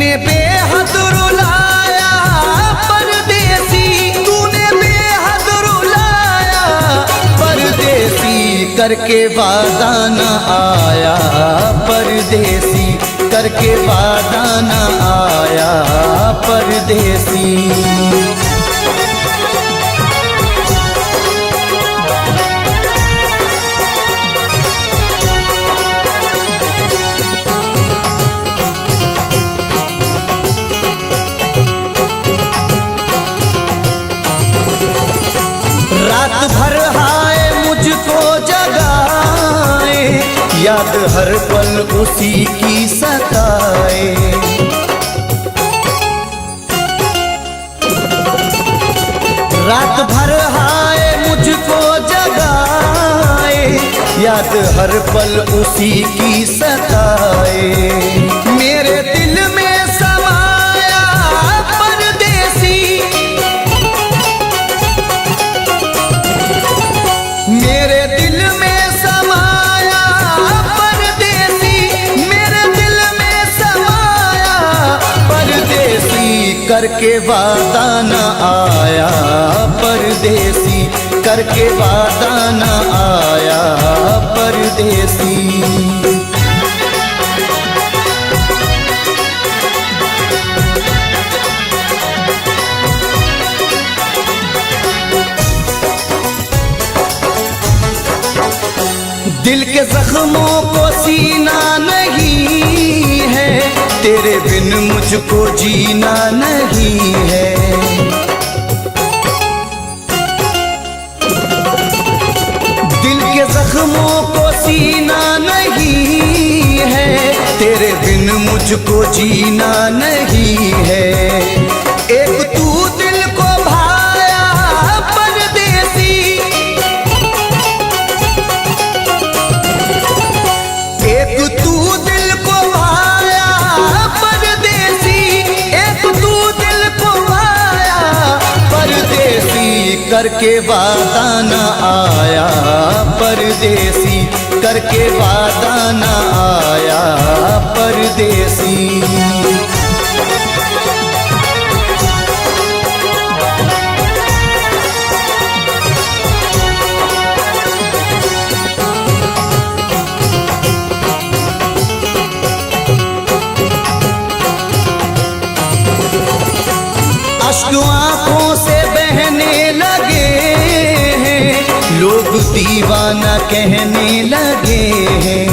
तूने बेहद रुलाया परदेसी, तूने बेहद रुलाया परदेसी, करके वादा न आया परदेसी, करके वादा न आया परदेसी। रात भर हाय मुझको जगाए, याद हर पल उसी की सताए। रात भर हाय मुझको जगाए, याद हर पल उसी की सताए। मेरे दिल में समाया परदेसी, मेरे दिल में समाया परदेसी, मेरे दिल में समाया परदेसी, करके वादा न आया परदेसी, करके वादा न आया परदेसी। दिल के जख्मों को सीना नहीं है, तेरे बिन मुझको जीना नहीं है। दिल के जख्मों को सीना नहीं है, तेरे बिन मुझको जीना नहीं है। एक तू दिल को भाया परदेसी, एक तू दिल को भाया परदेसी, एक तू दिल को भाया परदेसी, करके वादा न आया परदेसी, करके वादा न आया परदेसी। अश्क आँखों से बहने लगे हैं, लोग दीवाना कहने लगे हैं।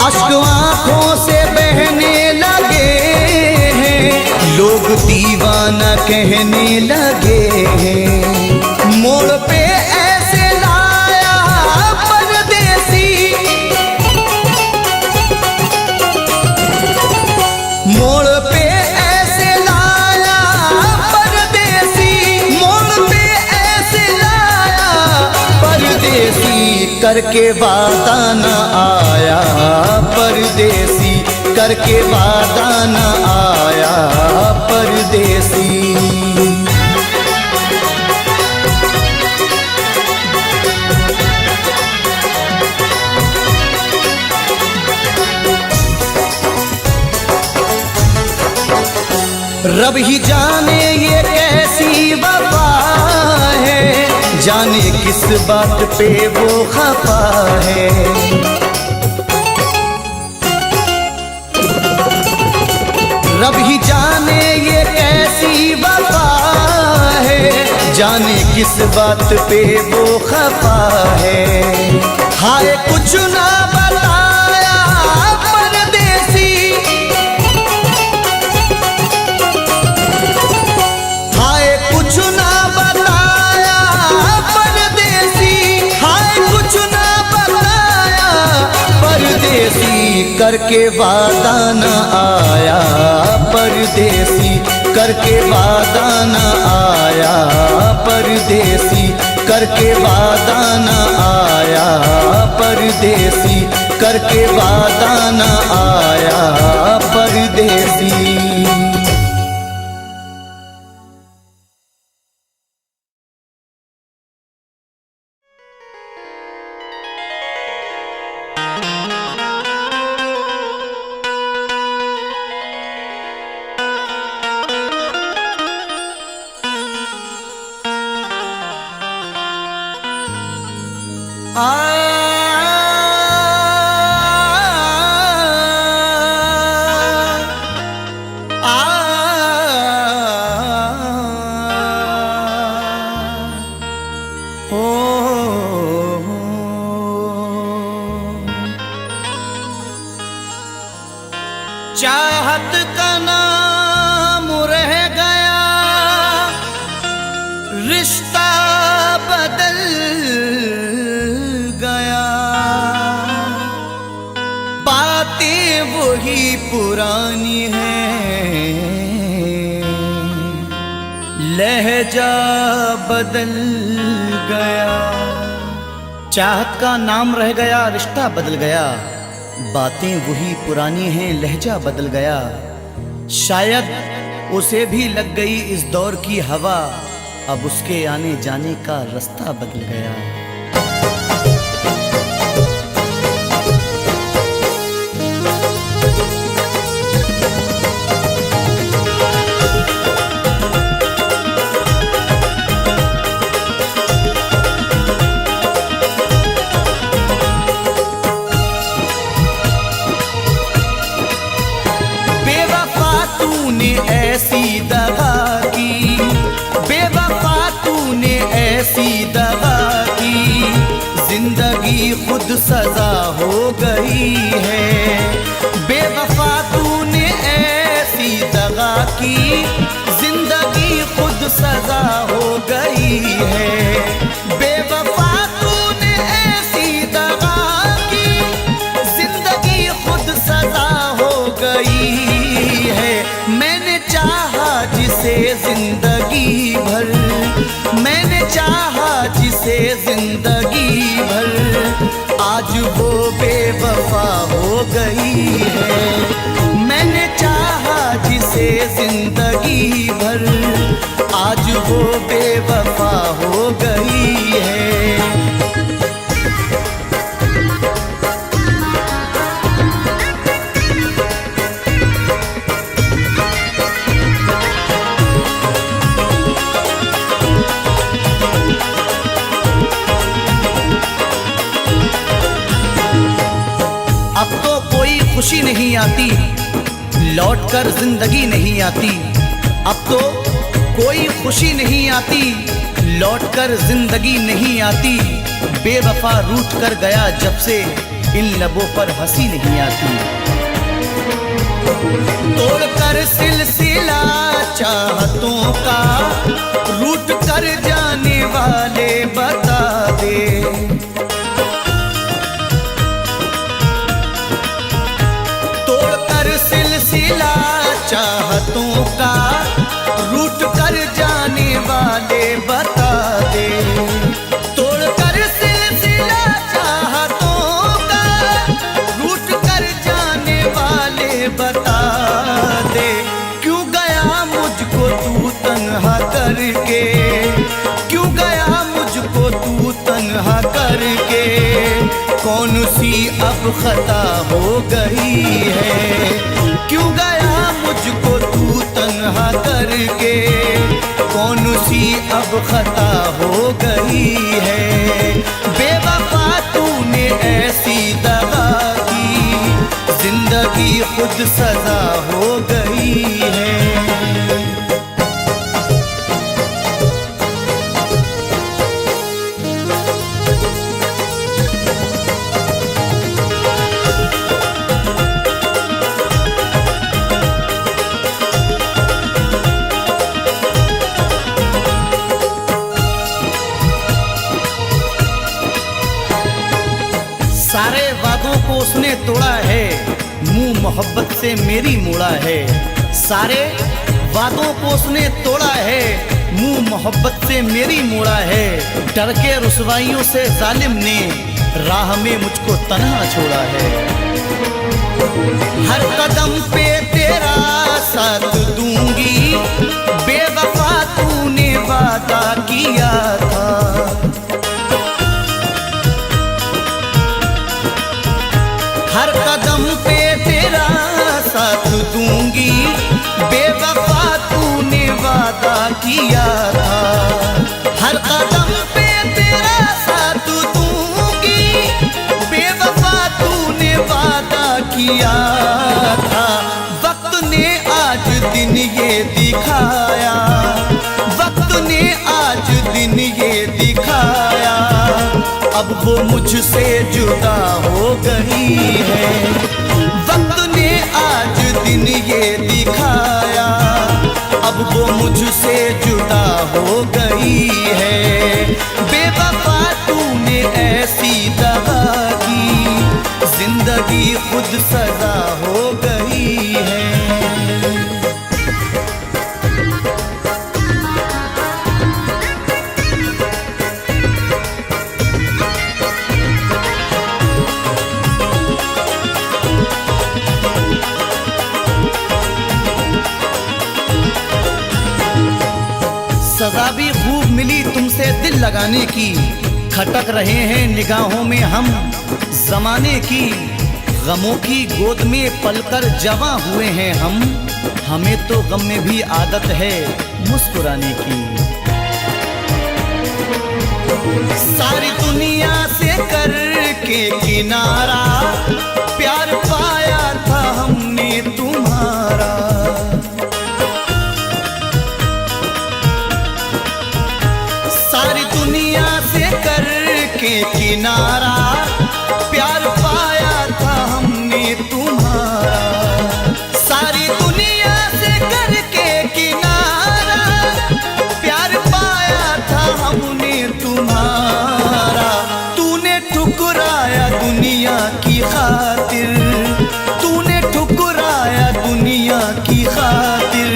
अश्क आँखों से बहने लगे हैं, लोग दीवाना कहने लगे हैं। मोड़ पे ऐसे लाया परदेसी, मोड़ पे ऐसे लाया परदेसी, मोड़ पे ऐसे लाया परदेसी, करके वादा न आया परदेसी, करके वादा न आया परदेसी। रब ही जाने ये कैसी वफा है, जाने किस बात पे वो खफा है। रब ही जाने ये कैसी वफा है, जाने किस बात पे वो खफा है। हाय कुछ ना बताया परदेसी, हाय कुछ ना बताया परदेसी, हाय कुछ ना बताया परदेसी, करके वादा न आया परदेसी, करके वादा न आया परदेसी, करके वादा न आया परदेसी, करके वादा न आया परदेसी। चाहत का नाम रह गया, रिश्ता बदल गया, बातें वही पुरानी हैं, लहजा बदल गया। चाहत का नाम रह गया, रिश्ता बदल गया, बातें वही पुरानी हैं, लहजा बदल गया। शायद उसे भी लग गई इस दौर की हवा, अब उसके आने जाने का रास्ता बदल गया। ऐसी दगा की, बेवफा तूने ऐसी दगा की, जिंदगी खुद सजा हो गई है। बेवफा तूने ऐसी दगा की, जिंदगी खुद सजा हो गई है। बेवफा तूने ऐसी दगा की, जिंदगी खुद सजा हो गई है। मैंने चाहा जिसे जिंदगी भर, मैंने चाहा जिसे जिंदगी भर, आज वो बेवफा हो गई है। मैंने चाहा जिसे जिंदगी भर, आज वो बेवफा हो गई है। अब तो कोई खुशी नहीं आती, लौटकर जिंदगी नहीं आती। अब तो कोई खुशी नहीं आती, लौटकर जिंदगी नहीं आती। बेवफा रूठ कर गया जब से, इन लबों पर हंसी नहीं आती। तोड़कर सिलसिला चाहतों का, रूठ कर जाने वाले बता दे। सिलसिला चाहतों का, रूठ कर जाने वाले बता दे। तोड़कर सिलसिला चाहतों का, रूठ कर जाने वाले बता दे। क्यों गया मुझको तू तन्हा करके, क्यों गया मुझको तू तन्हा करके, कौन सी अब खता हो गई है। क्यों गया मुझको तू तन्हा करके, कौन सी अब खता हो गई है। बेवफा तूने ऐसी दगा की, जिंदगी खुद सजा हो गई है। सारे वादों को उसने तोड़ा है, मुंह मोहब्बत से मेरी मोड़ा है। सारे वादों को उसने तोड़ा है, मुंह मोहब्बत से मेरी मोड़ा है। डर के रुसवाइयों से जालिम ने राह में मुझको तन्हा छोड़ा है। हर कदम पे तेरा साथ दूंगी, बेवफा तूने वादा किया था। हर कदम पे तेरा साथ दूंगी, बेवफा तूने वादा किया था। हर कदम पे तेरा साथ दूंगी, किया था। वक्त ने आज दिन ये दिखाया, वक्त ने आज दिन ये दिखाया, अब वो मुझसे जुदा हो गई है। वक्त ने आज दिन ये दिखाया, अब वो मुझसे जुदा हो गई है। बेवफा तूने ऐसी दगा की, जिंदगी खुद सजा हो गई है। सजा भी खूब मिली तुमसे दिल लगाने की, खटक रहे हैं निगाहों में हम जमाने की। गमों की गोद में पलकर जवां हुए हैं हम, हमें तो गम में भी आदत है मुस्कुराने की। सारी दुनिया से करके किनारा, प्यार पाया था हमने तुम्हारा। सारी दुनिया से करके किनारा, प्यार पाया था हमने तुम्हारा। सारी दुनिया से करके किनारा, प्यार पाया था हमने तुम्हारा। तूने ठुकराया दुनिया की खातिर, तूने ठुकराया दुनिया की खातिर,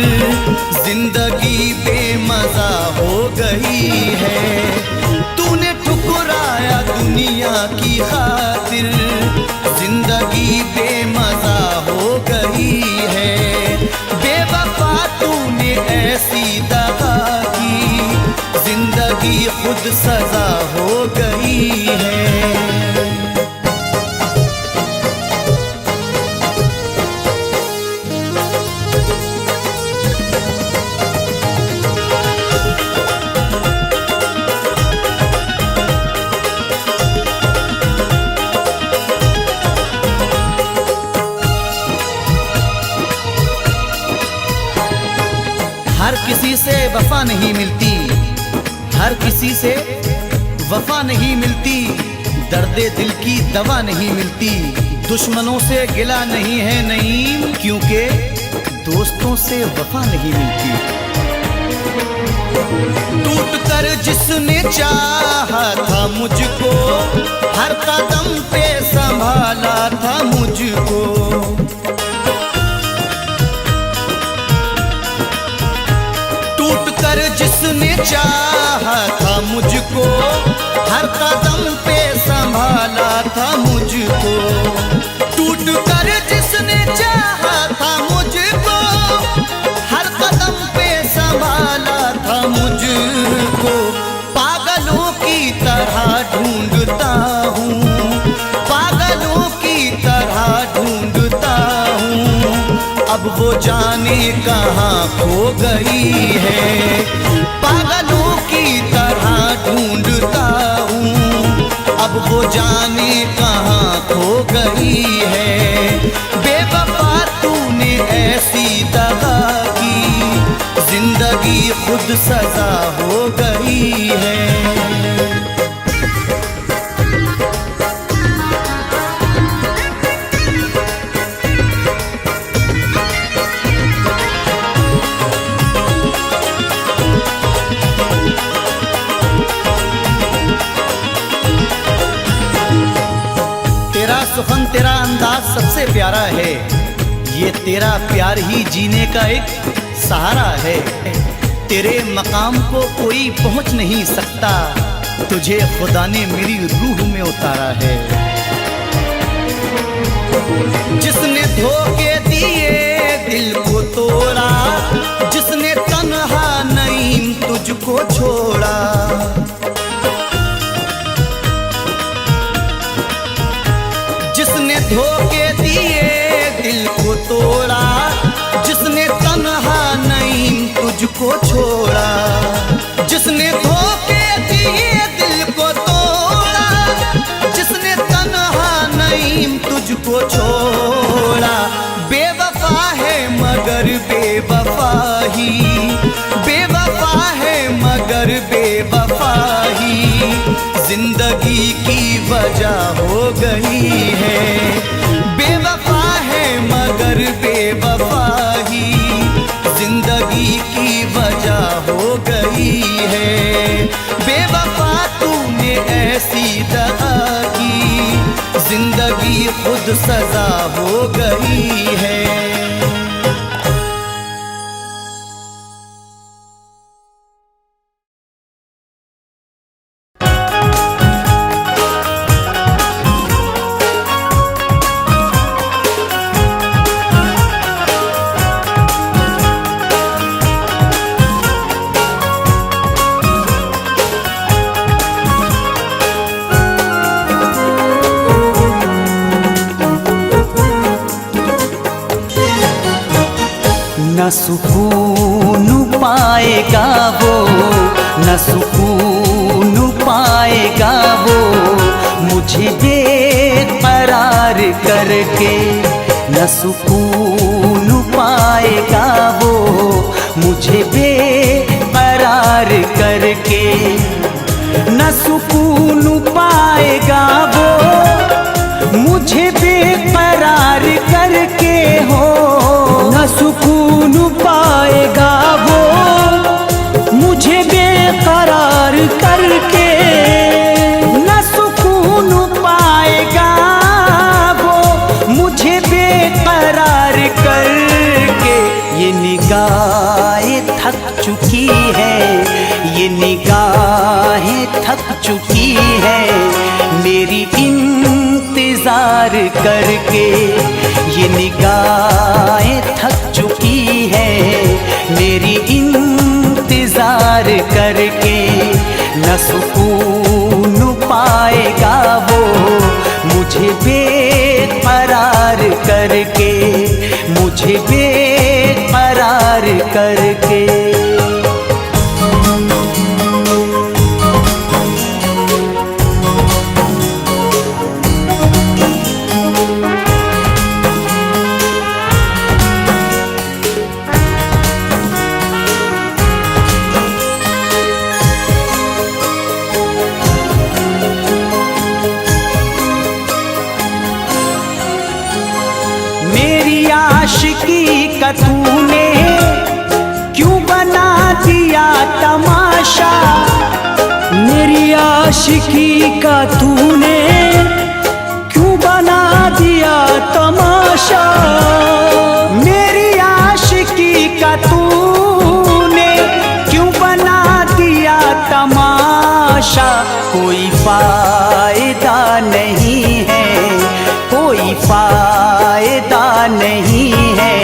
जिंदगी बेमजा हो गई है। तूने ठुकराया दुनिया की खातिर, जिंदगी बेमजा हो गई है। बेवफा तूने ऐसी दगा की, जिंदगी खुद सजा हो गई है। हर किसी से वफा नहीं मिलती, हर किसी से वफा नहीं मिलती, दर्दे दिल की दवा नहीं मिलती। दुश्मनों से गिला नहीं है नईम, क्योंकि दोस्तों से वफा नहीं मिलती। टूट कर जिसने चाहा था मुझको, हर कदम पे संभाला था मुझको। टूट कर जिसने चाहा था मुझको, हर कदम पे संभाला था मुझको। टूट कर जिसने चाहा था मुझको, हर कदम पे संभाला था मुझको। पागलों की तरह ढूंढता हूँ, पागलों की तरह ढूंढता हूँ, अब वो जाने कहाँ खो गई है। पागलों की तरह ढूंढता हूँ, अब वो जाने कहाँ खो गई है। बेवफा तूने ऐसी दगा की, जिंदगी खुद सजा हो गई है। तेरा सुखन तेरा अंदाज सबसे प्यारा है, ये तेरा प्यार ही जीने का एक सहारा है। तेरे मकाम को कोई पहुंच नहीं सकता, तुझे खुदा ने मेरी रूह में उतारा है। जिसने धोखे दिए दिल को तोड़ा, जिसने तन्हा नईम तुझको छोड़ा। जिसने धोखे दिए दिल को तोड़ा, जिसने तन्हा नईम तुझको छोड़ा। जिसने धोखे दिए दिल को तोड़ा, जिसने तन्हा नईम तुझको छोड़ा। गई है। बेवफा है मगर बेवफा ही जिंदगी की वजह हो गई है। बेवफा तूने ऐसी दगा की जिंदगी खुद सजा हो गई है। न सुकून पाएगा वो, न सुकून पाएगा वो मुझे बेकरार करके। न सुकून पाएगा वो मुझे बेकरार करके। न सुकून पाएगा वो मुझे बेकरार करके हो। न सुकून पाएगा वो मुझे बेकरार करके। न सुकून पाएगा वो मुझे बेकरार करके। ये निगाहें थक चुकी है, ये निगाहें थक चुकी है मेरी इंतजार करके। ये निगाहें थक चुकी है मेरी इंतजार करके। न सुकून पाएगा वो मुझे बेकरार करके, मुझे बेकरार करके। आशिकी का तूने क्यों बना दिया तमाशा। मेरी आशिकी का तूने क्यों बना दिया तमाशा। मेरी आशिकी का तूने क्यों बना दिया तमाशा। कोई फायदा नहीं है, कोई फायदा नहीं है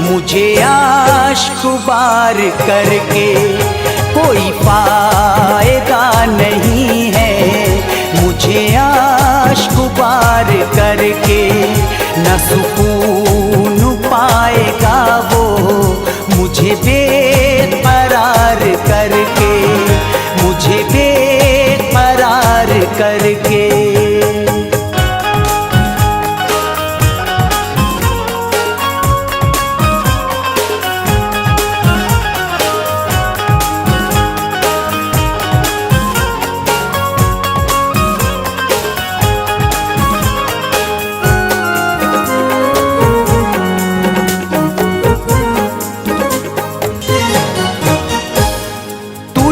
मुझे आशिक बार करके। कोई फायदा नहीं है मुझे आशिक बार करके। न सुकून पाएगा वो मुझे बेकरार करके, मुझे बेकरार करके।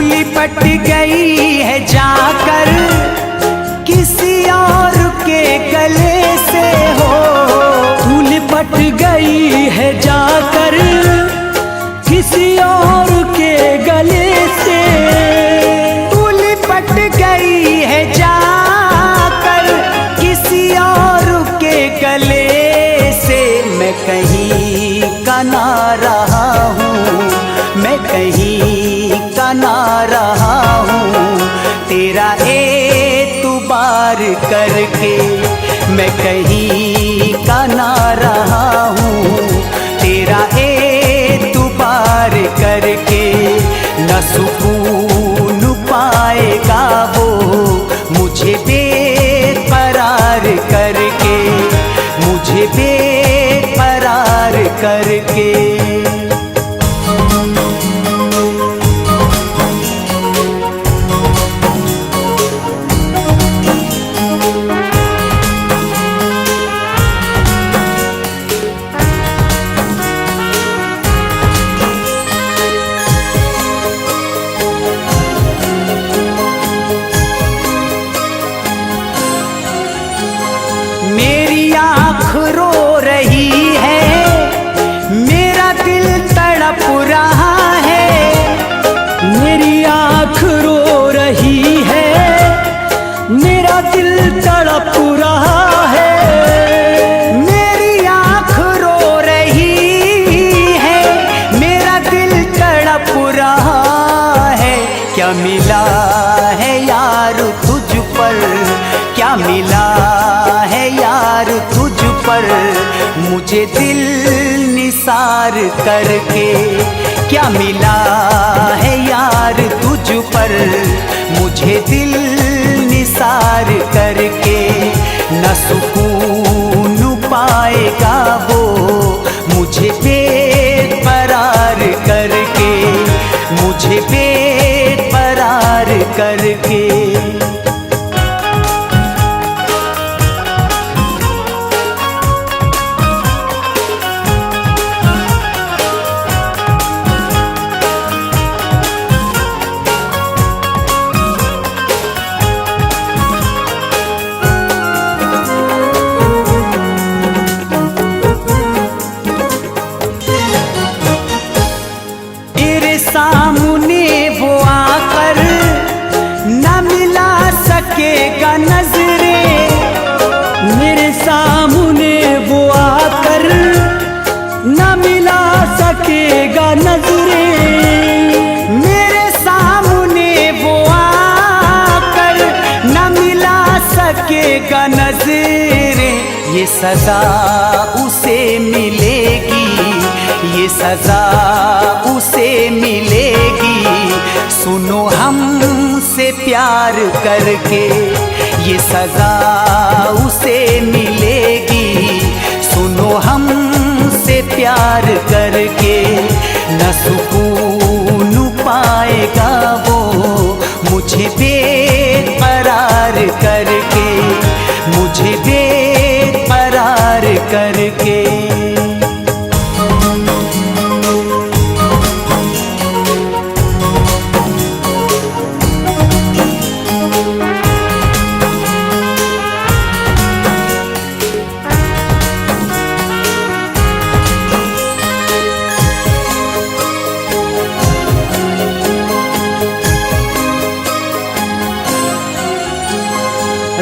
लिपट गई है जाकर किसी और के गले से हो। तू लिपट गई है जाकर किसी और के गले से। तू लिपट गई है जाकर किसी और के गले से। मैं कहीं का ना रहा हूँ, मैं कहीं का ना रहा हूँ तेरा एतबार करके। मैं कहीं का ना रहा हूँ तेरा एतबार करके। न सुकून पाएगा वो मुझे बेकरार करके, मुझे बेकरार करके। रहा है। मेरी आँख रो रही है, मेरा दिल तड़प रहा है। क्या मिला है यार तुझ पर, क्या मिला है यार तुझ पर, मुझे दिल निसार करके। क्या मिला है यार तुझ पर, मुझे दिल निसार करके। न सुकून पाएगा वो मुझे बेकरार करके, मुझे बेकरार करके। सामने वो आकर न मिला सकेगा नजरे, मेरे सामने वो आकर न मिला सकेगा नजरे। मेरे सामने वो आकर न मिला सकेगा नजरे। ये सजा उसे मिलेगी, ये सजा उसे मिलेगी, सुनो हमसे प्यार करके। ये सजा उसे मिलेगी, सुनो हमसे प्यार करके। न सुकून पाएगा वो मुझे बेकरार करके, मुझे बेकरार करके।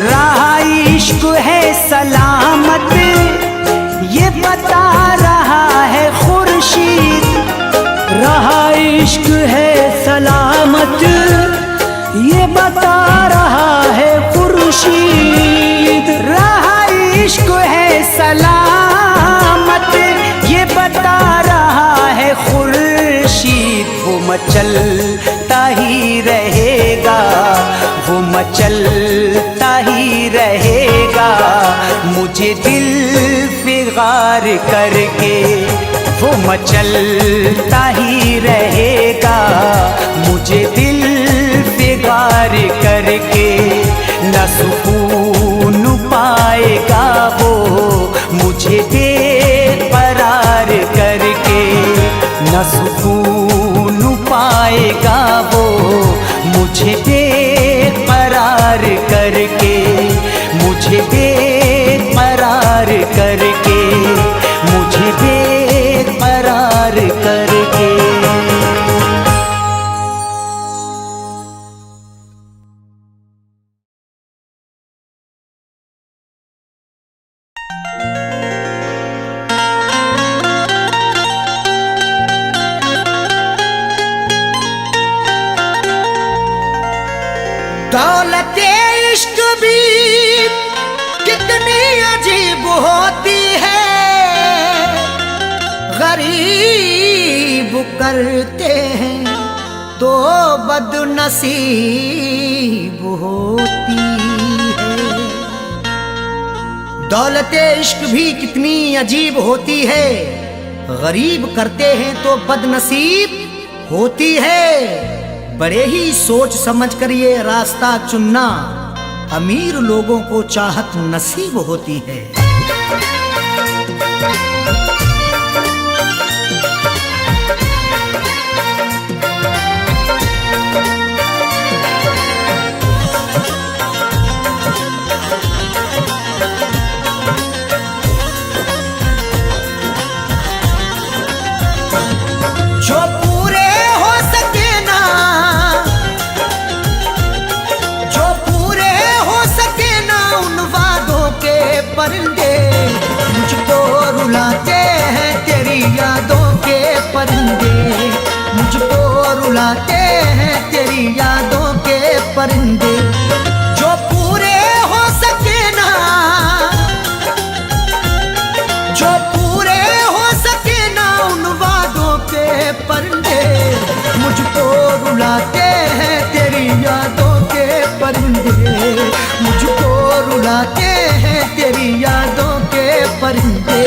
रहा इश्क है सलामत, ये बता रहा है खुर्शीद। रहा इश्क है सलामत, ये बता रहा है खुर्शीद। रहा इश्क है सलामत, ये बता रहा है खुर्शीद। वो मचलता ही रहेगा, वो मचलता ही रहेगा, मुझे दिल फिगार करके। वो मचलता ही रहेगा, मुझे दिल फिगार करके। न सुकून पाएगा वो मुझे बेकरार करके, न सुकून पाएगा वो मुझे बेकरार करके, मुझे बेकरार करके, मुझे बेकरार करके। दौलते इश्क भी कितनी अजीब होती है, गरीब करते हैं तो बदनसीब होती है। दौलते इश्क भी कितनी अजीब होती है, गरीब करते हैं तो बदनसीब होती है। बड़े ही सोच समझ कर ये रास्ता चुनना, अमीर लोगों को चाहत नसीब होती है। जो पूरे हो सके ना, जो पूरे हो सके ना उन वादों परिंदे, मुझको रुलाते हैं तेरी यादों के परिंदे, मुझको रुलाते हैं तेरी यादों के परिंदे। जो पूरे हो सके ना, जो पूरे हो सके ना उन वादों के परिंदे, मुझको रुलाते हैं तेरी यादों के परिंदे, मुझको रुलाते हैं तेरी यादों के परिंदे।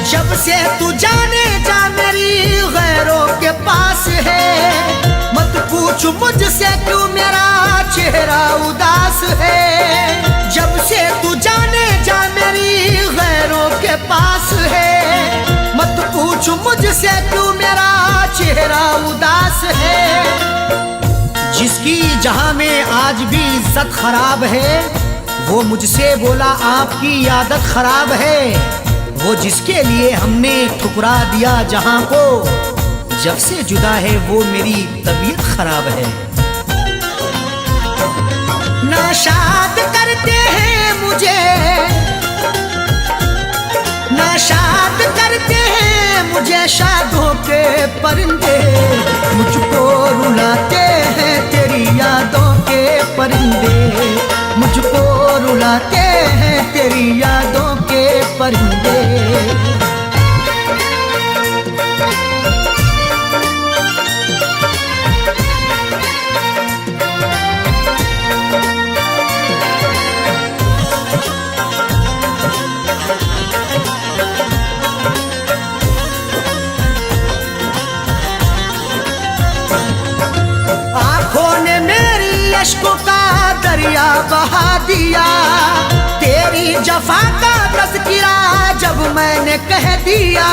जब से तू जाने जा मेरी गैरों के पास है, मत पूछ मुझसे क्यों मेरा चेहरा उदास है। जब से तू जाने जा मेरी गैरों के पास है, मत पूछ मुझसे क्यों मेरा चेहरा उदास है। जिसकी जहां में आज भी इज्जत खराब है, वो मुझसे बोला आपकी आदत खराब है। वो जिसके लिए हमने ठुकरा दिया जहां को, जब से जुदा है वो मेरी तबीयत खराब है। नाशाद करते हैं मुझे, नाशाद करते हैं मुझे शादों के परिंदे, मुझको रुलाते हैं तेरी यादों के परिंदे, मुझको रुलाते हैं तेरी यादों के परिंदे। आंखों ने मेरी अश्कों का दरिया बहा दिया, तेरी जफा का तज़किरा जब मैंने कह दिया।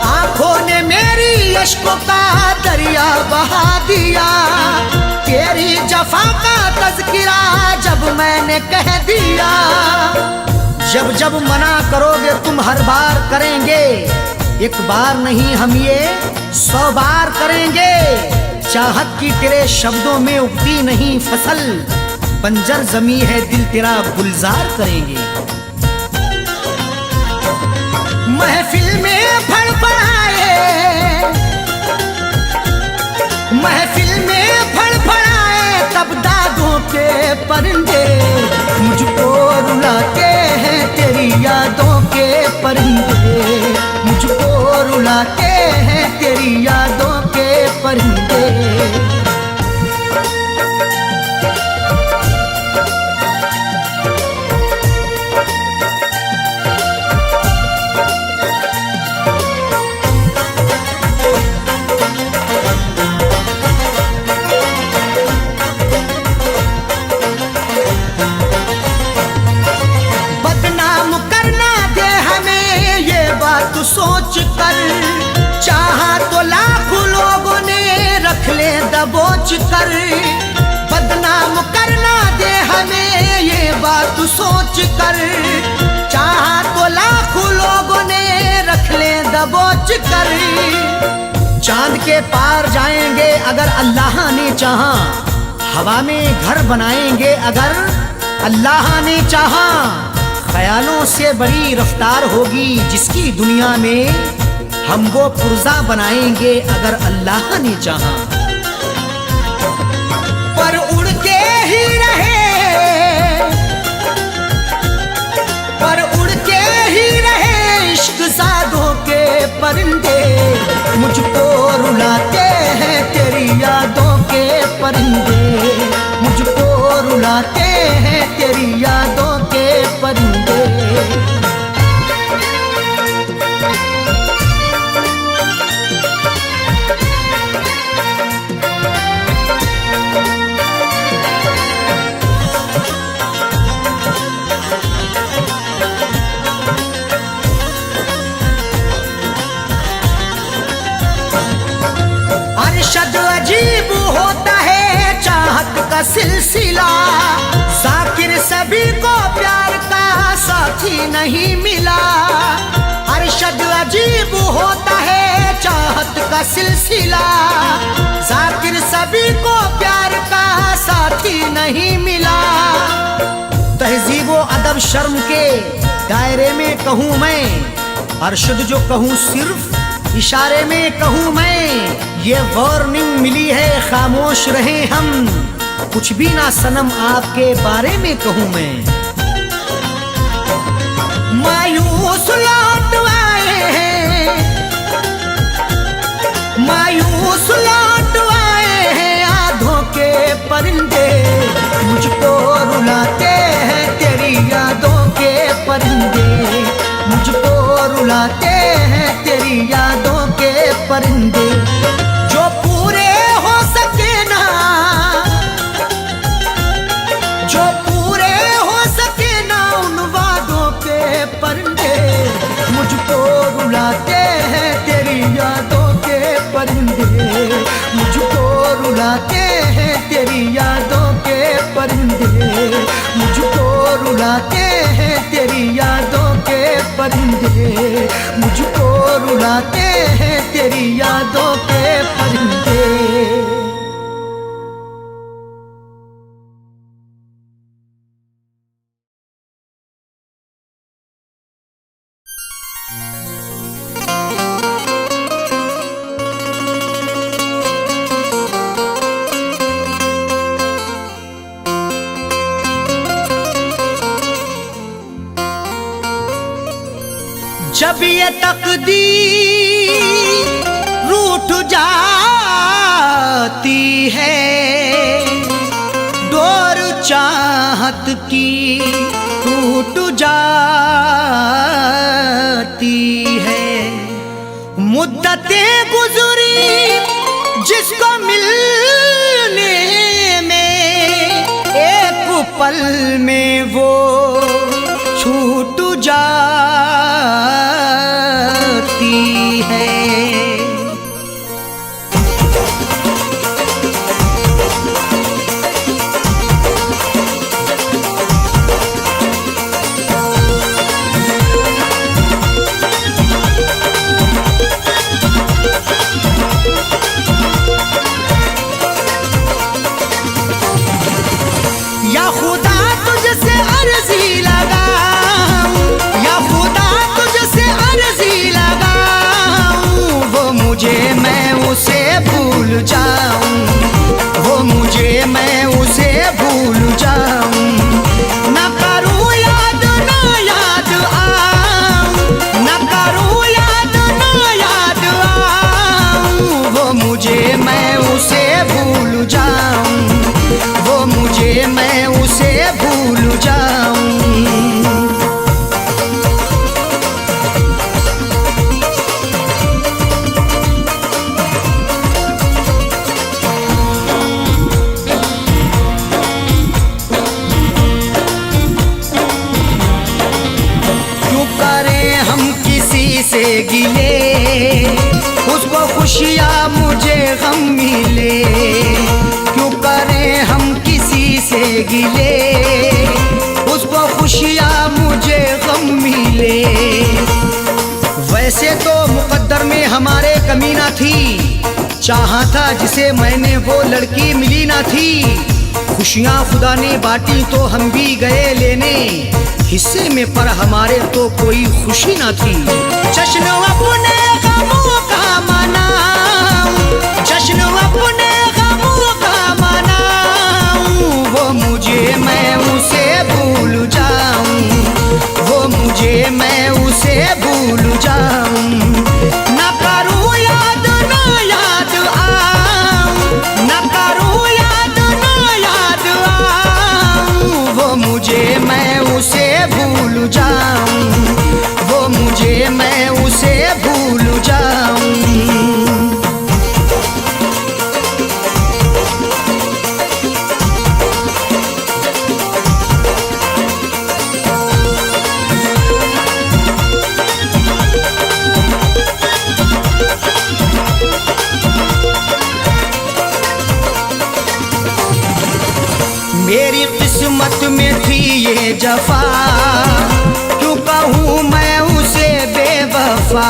आंखों ने मेरी अश्कों का दरिया बहा दिया, तेरी जफा का तज़किरा जब मैंने कह दिया। जब जब मना करोगे तुम हर बार करेंगे, एक बार नहीं हम ये 100 बार करेंगे। चाहत की तेरे शब्दों में उगती नहीं फसल, बंजर जमी है दिल तेरा गुलजार करेंगे। महफिल में फड़फड़ाए, महफिल में फड़फड़ाए तब दादों के परिंदे, मुझको रुलाते हैं तेरी यादों के परिंदे, मुझको रुलाते हैं तेरी यादों के परिंदे। सोच कर चाहा तो लाखों लोगों ने रख ले दबोच कर, बदनाम करना दे हमें ये बात सोच कर। चाहा तो लाखों लोगों ने रख ले दबोच कर। चांद के पार जाएंगे अगर अल्लाह ने चाहा, हवा में घर बनाएंगे अगर अल्लाह ने चाहा। ख्यालों से बड़ी रफ्तार होगी जिसकी दुनिया में, हम वो पुर्जा बनाएंगे अगर अल्लाह ने चाहा। पर उड़ के ही रहे, पर उड़ के ही रहे इश्क सादों के परिंदे, मुझको रुलाते हैं तेरी यादों के परिंदे, मुझको रुलाते हैं तेरी यादों के परिंदे। का सिलसिला। जाकिर सभी को प्यार का साथी नहीं मिला। अरशद अजीब होता है चाहत का सिलसिला। जाकिर सभी को प्यार का साथी नहीं मिला। तहजीब व अदब शर्म के दायरे में कहूँ मैं, अरशद जो कहूँ सिर्फ इशारे में कहूँ मैं। ये वार्निंग मिली है खामोश रहे हम, कुछ भी ना सनम आपके बारे में कहूँ मैं। मायूस लौट आए हैं, मायूस लौट आए हैं आधों के परिंदे। मुझको रुलाते हैं तेरी यादों के परिंदे। मुझको रुलाते हैं तेरी यादों के परिंदे। जो पूरे हो सके ना, जो पूरे हो सके ना उन वादों के परिंदे। मुझको रुलाते हैं तेरी यादों के परिंदे। मुझको रुलाते हैं तेरी यादों के परिंदे। मुझको रुलाते हैं तेरी यादों के परिंदे। मुझको रुलाते हैं तेरी यादों के परिंदे। जब ये तकदीर रूठ जाती है, डोर चाहत की टूट जाती है। मुद्दतें गुजरी जिसको मिलने में, एक पल में वो छूट जाती है। या खुदा तुझसे अर्जी लगाऊं, या खुदा तुझसे अर्जी लगाऊं। वो मुझे मैं उसे भूल जाऊं, वो मुझे मैं उसे भूल जाऊं। न करूं याद ना याद आऊं, न करूं याद ना याद आऊं। वो मुझे मैं उसे भूल जाऊं, वो मुझे मैं उसे भूल जाऊं। क्यों करें हम किसी से गिले, उसको खुशियाँ मुझे गम मिले। क्यों करें हम किसी से गिले, उसको खुशियाँ मुझे गम मिले। वैसे तो मुकद्दर में हमारे कमी ना थी, चाहा था जिसे मैंने वो लड़की मिली ना थी। खुशियाँ खुदा ने बांटी तो हम भी गए लेने, हिस्से में पर हमारे तो कोई खुशी ना थी। जश्न अपने गमों का मनाऊं, जश्न अपने गमों का मनाऊं। वो मुझे मैं उसे भूल जाऊं, वो मुझे मैं उसे भूल जाऊं। न करूं याद ना याद आऊं, न करूं याद ना याद आऊं। वो मुझे मैं उसे भूल जाऊं, वो मुझे मैं उसे भूल जाऊं। मेरी किस्मत में थी ये जफा, क्यों कहूँ मैं उसे बेवफा।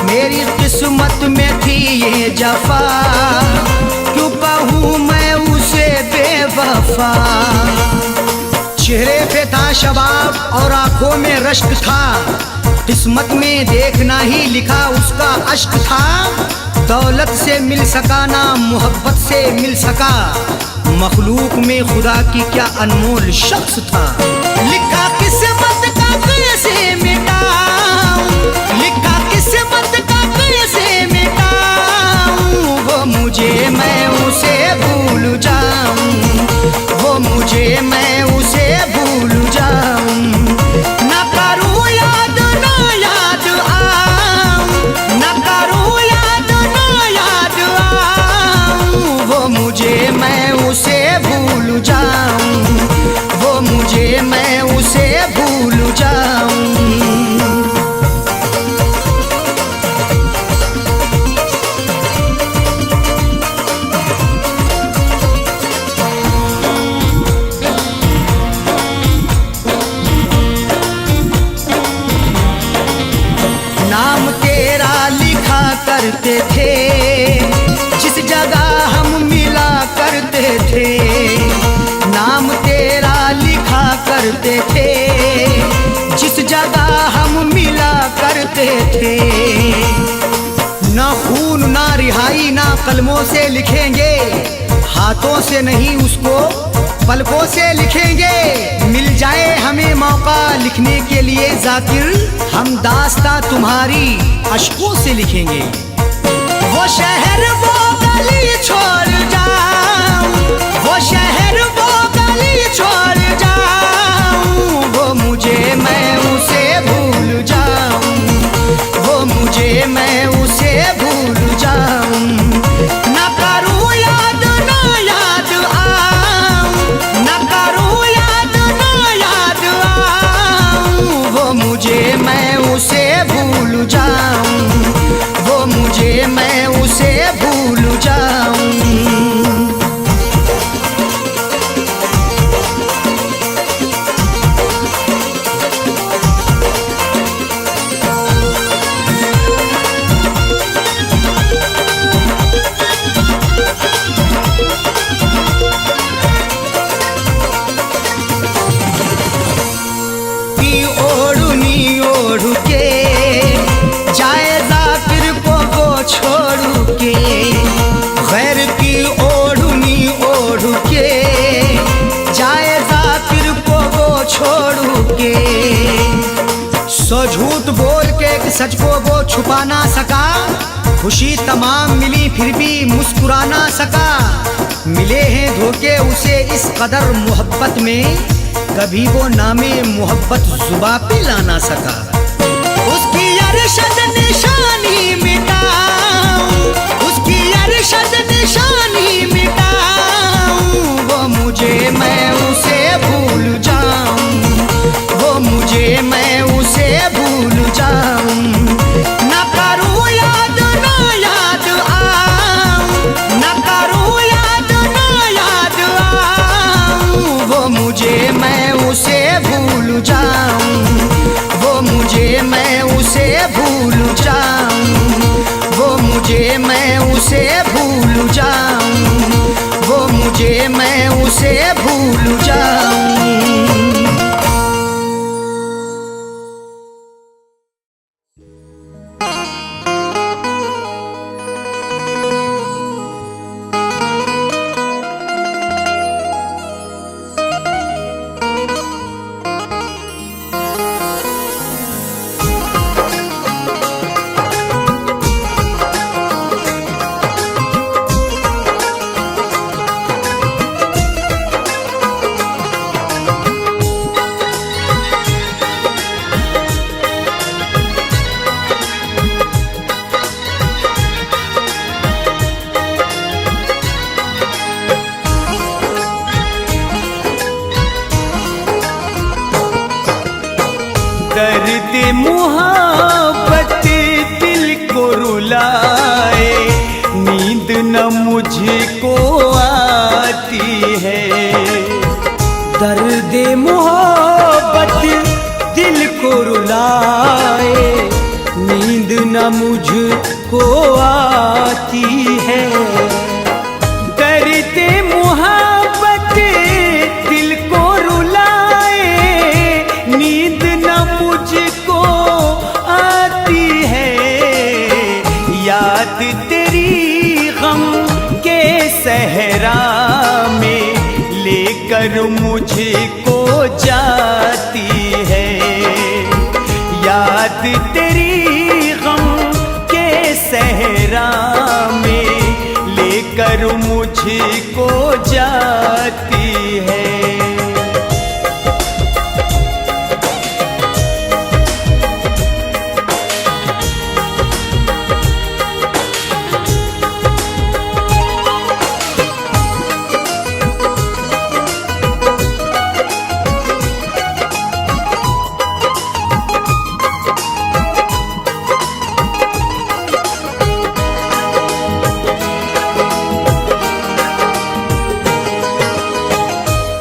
मेरी किस्मत में थी ये जफा, क्यों कहूँ मैं उसे बेवफा। चेहरे पे था शबाब और आंखों में रश्क था, किस्मत में देखना ही लिखा उसका अश्क था। दौलत से मिल सका ना मोहब्बत से मिल सका, मखलूक में खुदा की क्या अनमोल शख्स था। लिखा किस्मत का कैसे मिटाऊं, लिखा किस्मत का कैसे मिटाऊं। वो मुझे मैं उसे भूल जाऊं, वो मुझे मैं उसे भूल जाऊं। ना करूं याद ना याद आऊं, ना करूं याद ना याद आऊं। वो मुझे मैं उसे भूल जाऊं, वो मुझे मैं उसे भूल जाऊं। नाम तेरा लिखा करते थे, जिस जगह हम मिला करते थे। नाम तेरा लिखा करते थे, जिस जगह हम मिला करते थे। ना खून ना रिहाई ना कलमों से लिखेंगे, हाथों से नहीं उसको पलकों से लिखेंगे। मिल जाए हमें मौका लिखने के लिए जाकिर, हम दास्तां तुम्हारी अश्कों से लिखेंगे। वो शहर वो गली छोड़ जाऊं, वो शहर वो गली छोड़ जाऊं। वो मुझे मैं उसे भूल जाऊं, वो मुझे मैं उसे भूल जाऊं। ना करूं याद ना याद आऊं, ना करूं याद ना याद आऊं। वो मुझे मैं उसे भूल जाऊं, वो मुझे मैं उसे भूल जाऊं। की ओढ़नी ओढ़ के जाए जाकिर को वो छोड़ के, गैर की ओढ़नी ओढ़ के जाए जाकिर को वो छोड़ के। सो झूठ बोल के एक सच को वो छुपा ना सका, खुशी तमाम मिली फिर भी मुस्कुरा ना सका। मिले हैं धोखे उसे इस कदर मोहब्बत में, कभी वो नामे मोहब्बत जुबां पे ला ना सका। उसकी अरशद निशानी मिटाऊं, उसकी अरशद निशानी मिटाऊं। वो मुझे मैं उसे भूल जाऊं, वो मुझे मैं उसे भूल जाऊं। ना करूं याद ना याद आऊं, ना करूं याद ना याद आऊं। वो मुझे मैं उसे भूल जाऊं, वो मुझे मैं उसे भूल जाऊं। वो मुझे मैं उसे भूल जाऊं, वो मुझे मैं उसे भूल जाऊं। दर्द मुहब्बत दिल को रुलाए, नींद न मुझको आती है। बेमुहब्बत दिल को रुलाए, नींद न मुझको आती है। डरते मुहब्बत दिल को रुलाए, नींद न मुझको आती है। याद तेरी गम के सहरा में लेकर मुझको जाती है। याद तेरी गम के सहरा में लेकर मुझको जाती है।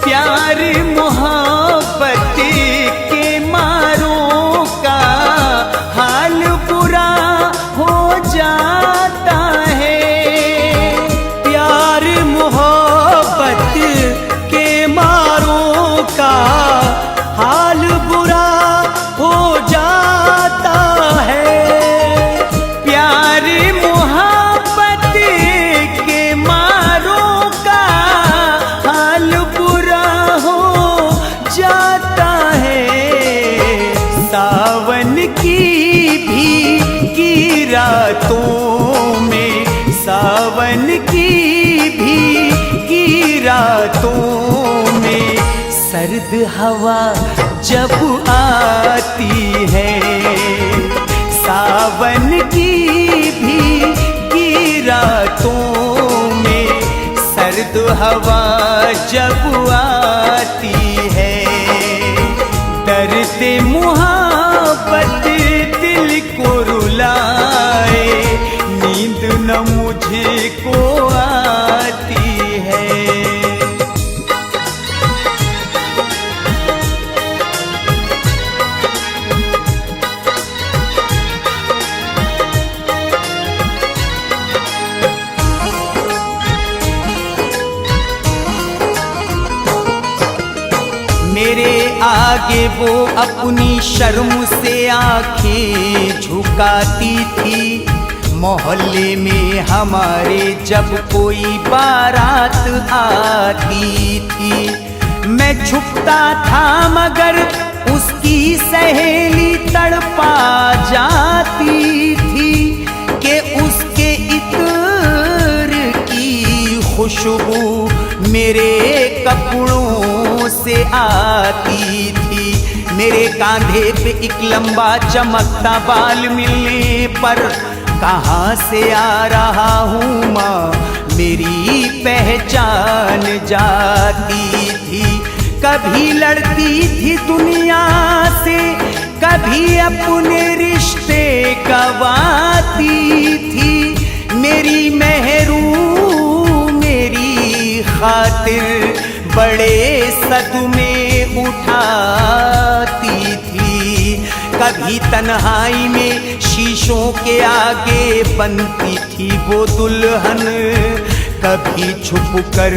प्यार मोहब्बत के मारों का हाल बुरा हो जाता है। प्यार मोहब्बत के मारों का हाल बुरा हो जाता है। प्यार मोहब्बत के मारों का हाल बुरा हो जाता है। सावन की भीगी रातों में, सावन की भीगी रातों में सर्द हवा जब आती है। सावन की भीगी रातों में सर्द हवा जब आती है। डरते मुहब्बत दिल को रुलाए, नींद न मुझको आती है। मेरे आगे वो अपनी शर्म से आंखें झुकाती थी। मोहल्ले में हमारे जब कोई बारात आती थी, मैं छुपता था मगर उसकी सहेली तड़पा जाती थी कि उसके इत्र की खुशबू मेरे कपड़ों से आती थी। मेरे कांधे पे एक लंबा चमकता बाल मिलने पर कहाँ से आ रहा हूँ माँ मेरी पहचान जाती थी। कभी लड़ती थी दुनिया से, कभी अपने रिश्ते गवाती थी। मेरी मेहरू मेरी खातिर बड़े सदमे उठाती थी। कभी तन्हाई में शीशों के आगे बनती थी वो दुल्हन, कभी छुप कर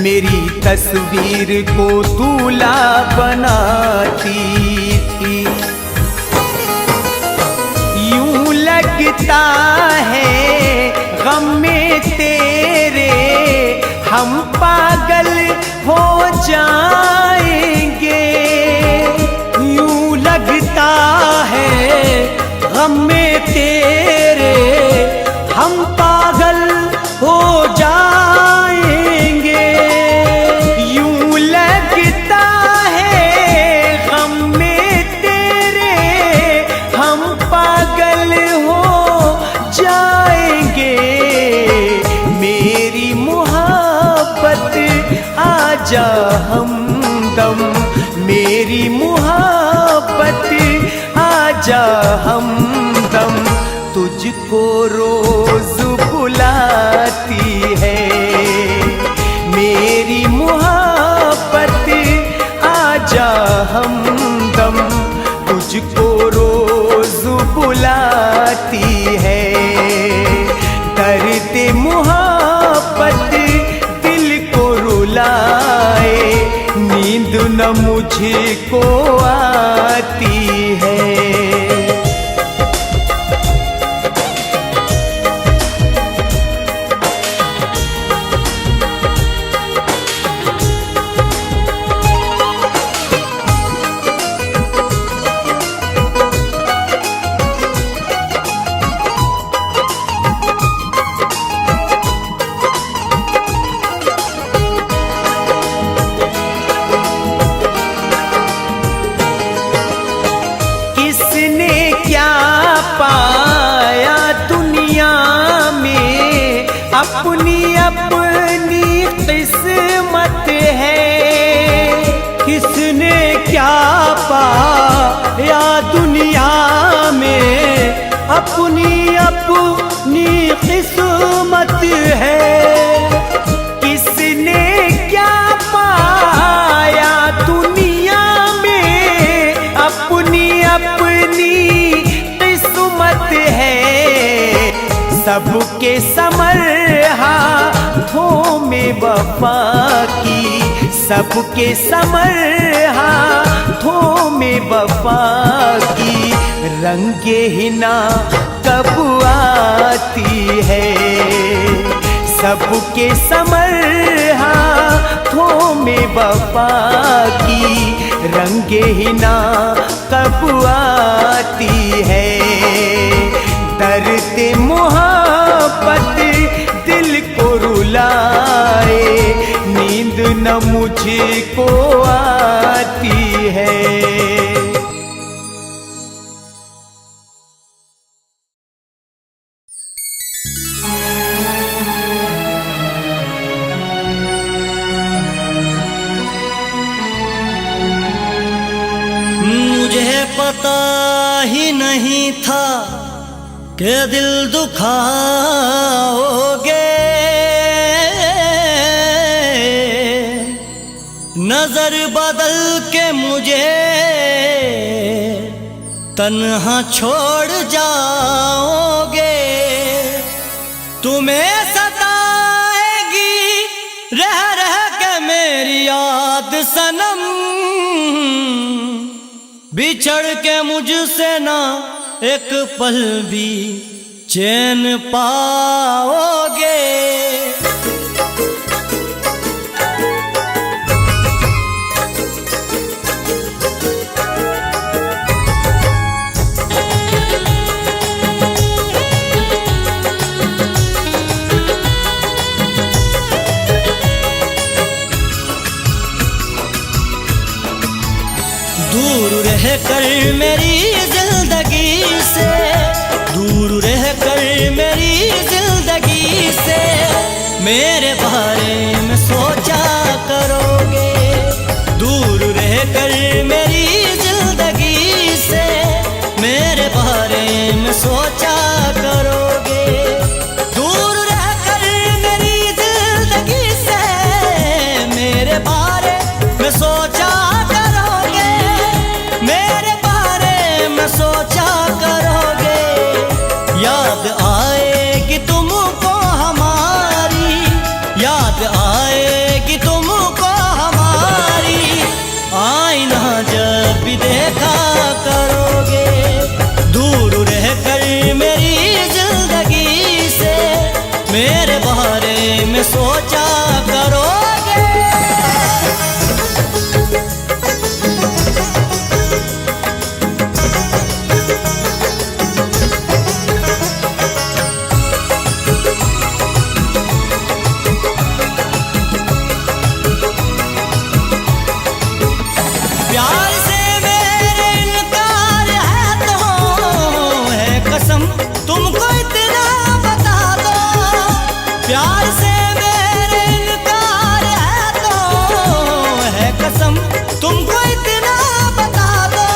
मेरी तस्वीर को दूल्हा बनाती थी। यूं लगता है गम में तेरे हम पागल हो जाएंगे। यूं लगता है गम में तेरे हम पागल हो जाएंगे। यूं लगता है गम में तेरे हम पागल हो जाएंगे। मेरी मोहब्बत आजा हमदम, मेरी मोहब्बत आजा हमदम, तुझको रोज बुलाती है। मेरी मोहब्बत आजा न मुझको आती है। अपनी अपनी किस्मत है। किसने क्या पाया दुनिया में, अपनी अपनी किस्मत है। किसने क्या पाया दुनिया में, अपनी अपनी किस्मत है। सबके समर हाथों में वफा की, सबके समर हाथों में वफा की, रंगे हिना कब आती है। सबके समर हाथों में वफा की, रंगे हिना कब आती है। दर्द मोहब्बत दिल को रुलाए, नींद न मुझको आती है। मुझे पता ही नहीं था के दिल दुखाओगे। नजर बदल के मुझे तन्हा छोड़ जाओगे। तुम्हें सताएगी रह रह के मेरी याद सनम, बिछड़ के मुझसे ना एक पल भी चैन पाओगे। दूर रह कर मेरी जिंदगी से, दूर रह कर मेरी जिंदगी से, मेरे बारे में सोचा करोगे। दूर रह कर मेरी जिंदगी से, मेरे बारे में सोचा करोगे। दूर रह कर मेरी जिंदगी से, मेरे बारे में सोचा सोचा करोगे। याद आएगी तुमको हमारी, याद आएगी तुमको हमारी, आईना जब भी देखा करोगे। दूर रह कर मेरी जिंदगी से, मेरे बारे में सोचा करोगे। प्यार से मेरे इनकार है तो है कसम, तुमको इतना बता दो,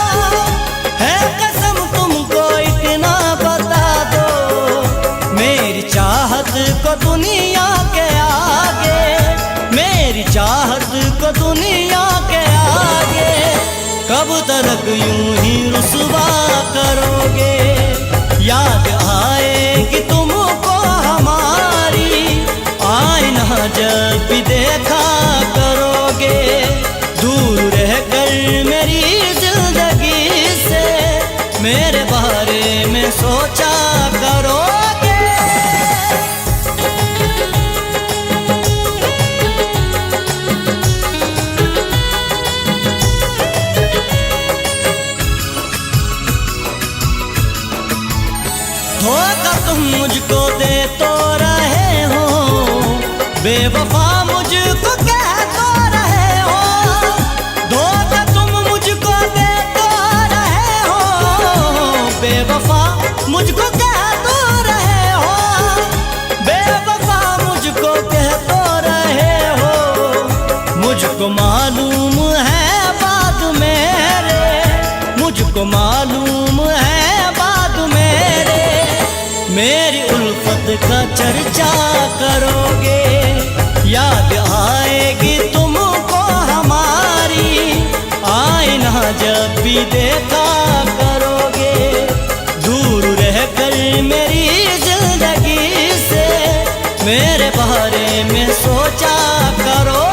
है कसम तुमको इतना बता दो। मेरी चाहत को दुनिया के आगे, मेरी चाहत को दुनिया के आगे, कब तक यूं ही रुसवा करोगे। याद आएगी तुमको हमारी, आईना जब भी देखा करोगे। दूर रह सोचा करोगे। धोखा तुम मुझको दे तो रहे हो, बेवफा मुझको कह तो रहे हो। धोखा तुम मुझको दे तो रहे हो, बेवफा मुझको कह तो रहे हो। बेवफा मुझको कह तो रहे हो। मुझको मालूम है बात मेरे, मुझको मालूम है बात मेरे। मेरी उल्फत का चर्चा करोगे, याद आएगी तुमको हमारी। आईना जब भी देखा करोगे, दूर रहकर मेरी जिंदगी से मेरे बारे में सोचा करोगे।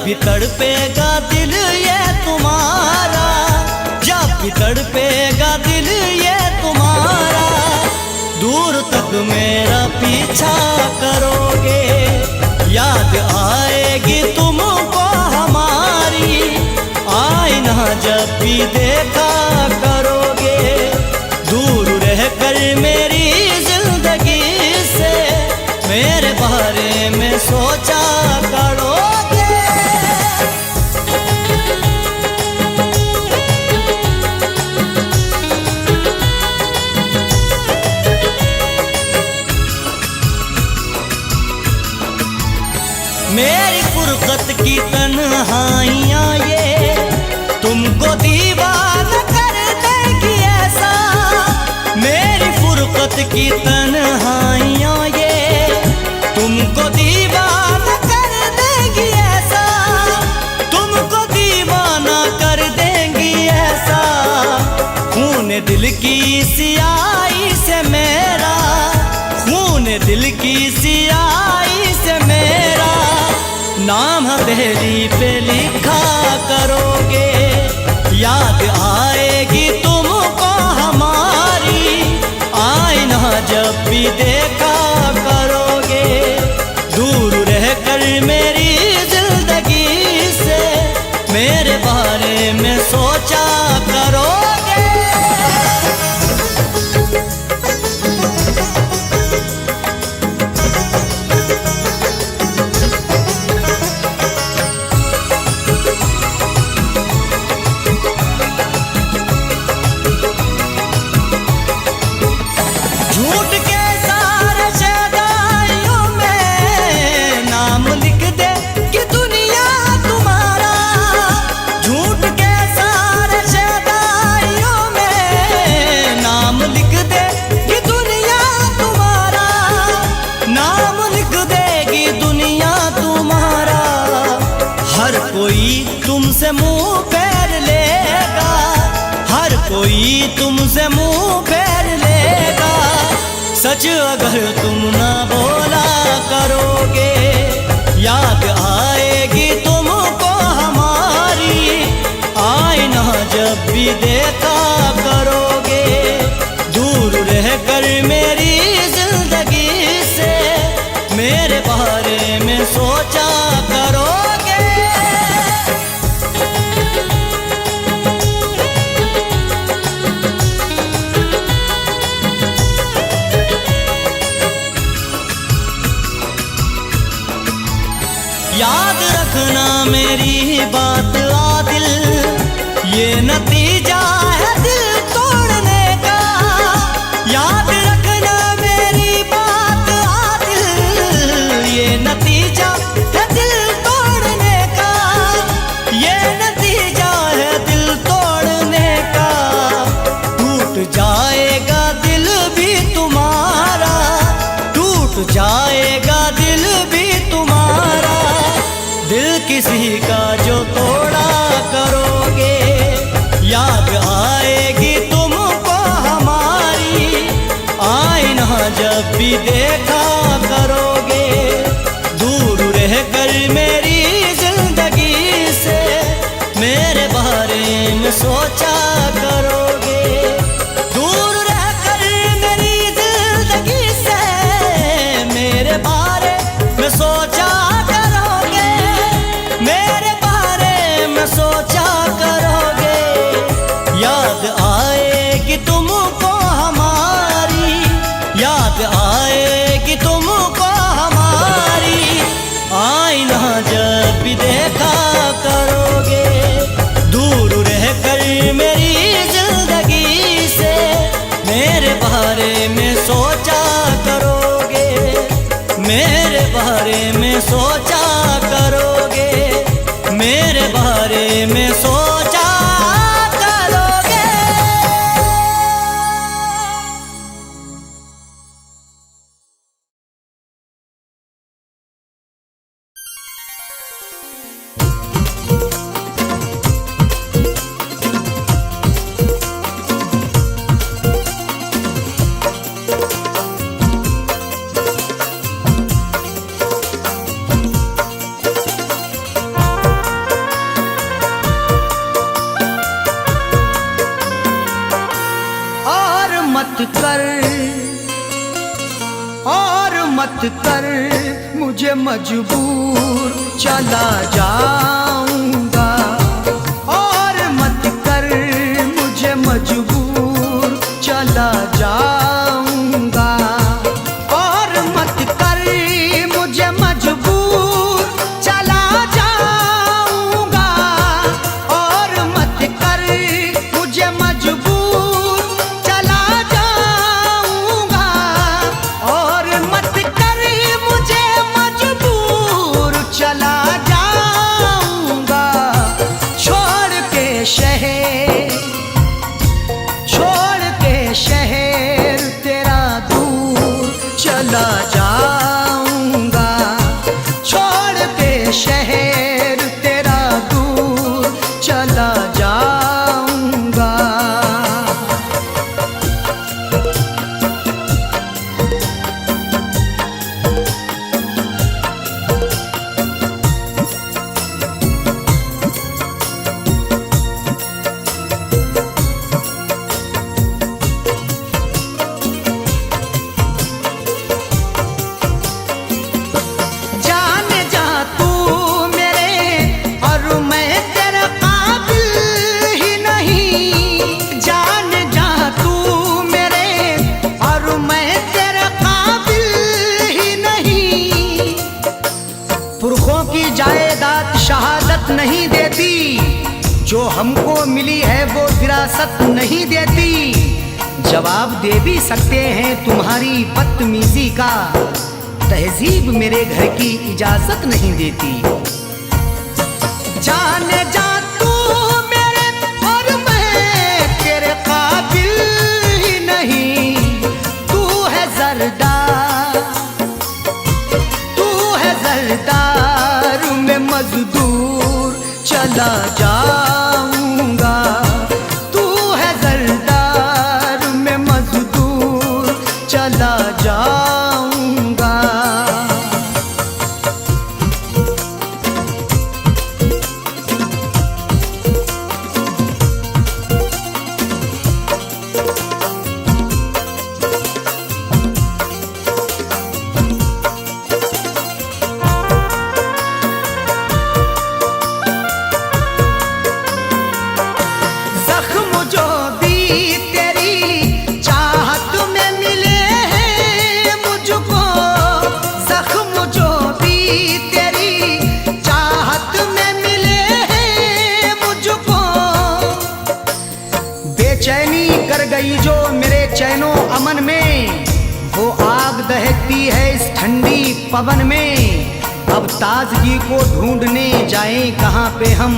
भी तड़पेगा दिल ये तुम्हारा, जब भी तड़पेगा दिल ये तुम्हारा। दूर तक मेरा पीछा करोगे, याद आएगी तुमको हमारी। आईना जब भी देखा करोगे, दूर रहकर मेरी जिंदगी से मेरे बारे में सोचा करोगे। मेरी फुरकत की तन्हाइयाँ ये तुमको दीवाना कर देगी ऐसा। मेरी फुरकत की तन्हाइयाँ ये तुमको दीवाना कर देगी ऐसा। तुमको दीवाना कर देंगी ऐसा। खून दिल की सियाही से मेरा, खून दिल की सियाही से मेरा नाम हथेली पे लिखा करोगे। याद आएगी तुमको हमारी। आईना जब भी देखा करोगे, दूर रहकर मेरी जिंदगी से मेरे बारे में सोचा करोगे। झूठ के सारे शदाइयों में नाम लिख दे कि दुनिया तुम्हारा। झूठ के सारे शदाइयों में नाम लिख दे कि दुनिया तुम्हारा। नाम लिख देगी दुनिया तुम्हारा। हर कोई तुमसे मुंह फेर लेगा, हर कोई तुमसे मुंह फेर लेगा। सच अगर तुम ना बोला करोगे, याद आएगी तुमको हमारी। आईना जब भी देखा करोगे, दूर रहकर मेरी जिंदगी से मेरे बारे में सोचा करोगे। याद रखना मेरी बात आदिल, ये नतीजा है दिल तोड़ने का। याद रखना मेरी बात आदिल, ये भी देखा करोगे, दूर रहकर मेरी जिंदगी से मेरे बारे में सोचा करोगे, दूर रहकर मेरी जिंदगी से मेरे बारे में सोचा करोगे, मेरे बारे में सोचा करोगे। याद आएगी तुमको हमारी, याद आएगी तुमको हमारी, आईना जब भी देखा करोगे, दूर रहकर मेरी जिंदगी से मेरे बारे में सोचा करोगे, मेरे बारे में सोचा करोगे, मेरे बारे में सोचा करोगे। मत कर मुझे मजबूर, चला जाऊंगा। और मत कर मुझे मजबूर, चला जाऊंगा। और मत कर मुझे मजबूर, चला जाऊंगा। और मत कर मुझे मजबूर, चला जाऊंगा। और मत कर मुझे मजबूर, चला जाऊंगा। छोड़ के शहर तेरा दूर चला जाऊंगा। छोड़ के शहर तेरा दूर चला जाऊंगा। जायदाद शहादत नहीं देती, जो हमको मिली है वो विरासत नहीं देती। जवाब दे भी सकते हैं तुम्हारी बदतमीजी का, तहजीब मेरे घर की इजाजत नहीं देती। जाने जा तू मेरे और मैं तेरे काबिल ही नहीं। तू है जरदार, तू है जरदार में मजदूर चला जाऊंगा। तू है जरदार में मजदूर चला जाऊंगा। बेचैनी कर गई जो मेरे चैनो अमन में, वो आग दहकती है इस ठंडी पवन में। अब ताजगी को ढूंढने जाएं कहाँ पे हम,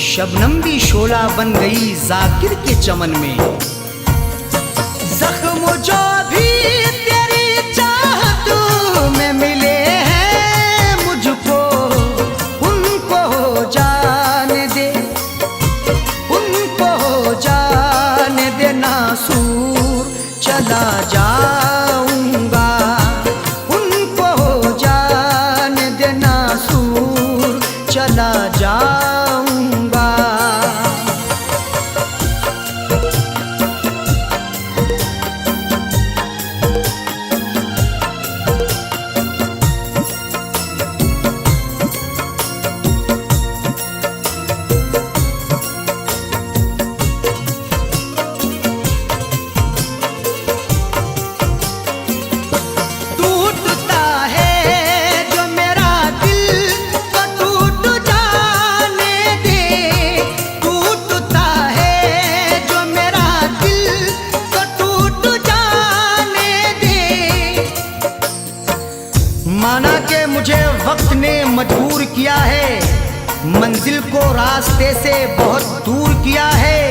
शबनम भी शोला बन गई जाकिर के चमन में। जख्म जो भी तेरी चाहत में मिले हैं मुझको, उनको जाने दे, उनको जाने दे नासूर चला जाऊंगा। मंजिल को रास्ते से बहुत दूर किया है।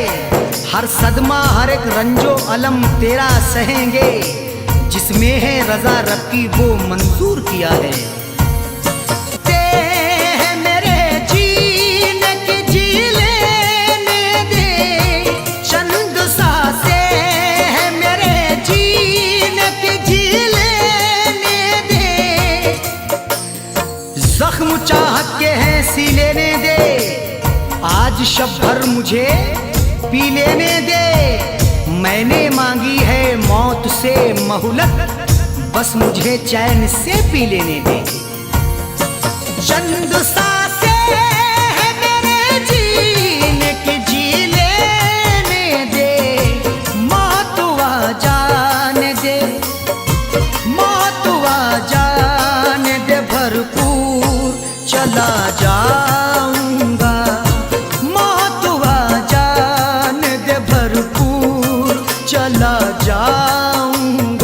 हर सदमा हर एक रंजो अलम तेरा सहेंगे, जिसमें है रजा रब की वो मंजूर किया है। जख्म चाहत के हैं सी लेने दे, आज शब भर मुझे पी लेने दे। मैंने मांगी है मौत से मोहलत, बस मुझे चैन से पी लेने दे। चंद सांसें हैं मेरे जीने की, जी लेने दे। मौत आ जाने दे, मौत आ जाने दे, भरपूर चला जाऊंगा। मौत आ जाने दे, भरपूर चला जाऊंगा।